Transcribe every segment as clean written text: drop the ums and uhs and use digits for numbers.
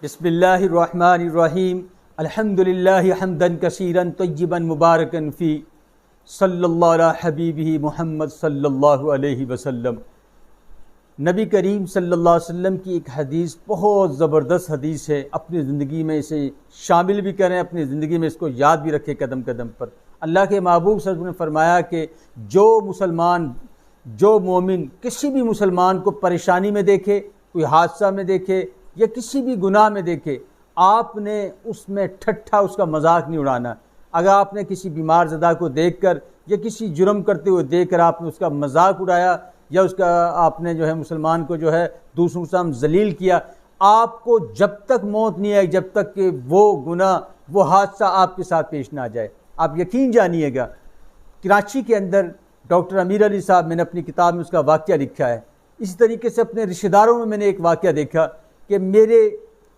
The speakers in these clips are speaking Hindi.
बिस्मिल्लाहिर्रहमानिर्रहीम अल्हम्दुलिल्लाहि हम्दन कसीरन तय्यिबन मुबारकन फ़ी सल्लल्लाहु अला हबीबिही मुहम्मद सल्लल्लाहु अलैहि वसल्लम। नबी करीम सल्लल्लाहु अलैहि वसल्लम की एक हदीस बहुत ज़बरदस्त हदीस है। अपनी ज़िंदगी में इसे शामिल भी करें, अपनी ज़िंदगी में इसको याद भी रखें कदम कदम पर। अल्लाह के महबूब सल्लल्लाहु अलैहि वसल्लम ने फरमाया कि जो मुसलमान, जो मोमिन किसी भी मुसलमान को परेशानी में देखे, कोई हादसा में देखे या किसी भी गुनाह में देखे, आपने उसमें ठट्ठा, उसका मजाक नहीं उड़ाना। अगर आपने किसी बीमार ज़दा को देखकर या किसी जुर्म करते हुए देखकर आपने उसका मजाक उड़ाया या उसका आपने जो है मुसलमान को जो है दूसरों के सामने जलील किया, आपको जब तक मौत नहीं आई, जब तक कि वो गुनाह, वो हादसा आपके साथ पेश ना आ जाए। आप यकीन जानिएगा, कराची के अंदर डॉक्टर अमीर अली साहब, मैंने अपनी किताब में उसका वाक़या लिखा है। इसी तरीके से अपने रिश्तेदारों में मैंने एक वाक़या देखा कि मेरे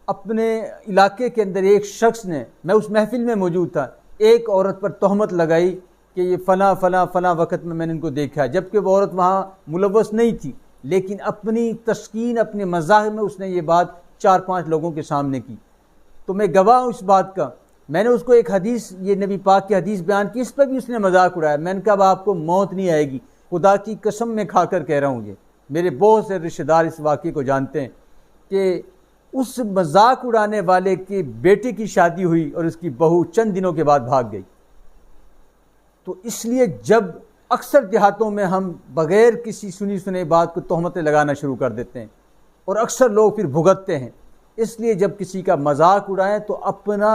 अपने इलाके के अंदर एक शख्स ने, मैं उस महफिल में मौजूद था, एक औरत पर तोहमत लगाई कि ये फ़ला वक़्त में मैंने इनको देखा है, जबकि वो औरत वहाँ मुलव्वस नहीं थी, लेकिन अपनी तस्कीन, अपने मज़ाक में उसने ये बात 4-5 लोगों के सामने की। तो मैं गवाह हूँ इस बात का। मैंने उसको एक हदीस, ये नबी पाक की हदीस बयान की, इस पर भी उसने मजाक उड़ाया। मैंने कहा अब आपको मौत नहीं आएगी, खुदा की कसम में खाकर कह रहा हूँ। ये मेरे बहुत से रिश्तेदार इस वाक़े को जानते हैं कि उस मजाक उड़ाने वाले की बेटे की शादी हुई और उसकी बहू चंद दिनों के बाद भाग गई। तो इसलिए जब अक्सर देहातों में हम बग़ैर किसी सुनी सुने बात को तोहमतें लगाना शुरू कर देते हैं और अक्सर लोग फिर भुगतते हैं। इसलिए जब किसी का मजाक उड़ाएं तो अपना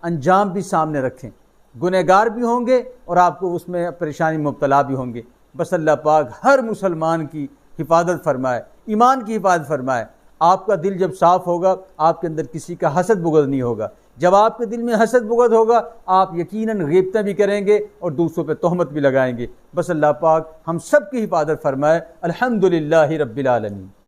अंजाम भी सामने रखें। गुनहगार भी होंगे और आपको उसमें परेशानी मुब्तला भी होंगे। बस अल्लाह पाक हर मुसलमान की हिफाजत फरमाए, ईमान की हिफाजत फरमाए। आपका दिल जब साफ़ होगा, आपके अंदर किसी का हसद बुग़्ज़ नहीं होगा। जब आपके दिल में हसद बुग़्ज़ होगा, आप यकीनन ग़ीबतें भी करेंगे और दूसरों पे तोहमत भी लगाएंगे। बस अल्लाह पाक हम सब की हिफाजत फरमाए। अल्हम्दुलिल्लाहि रब्बिल आलमीन।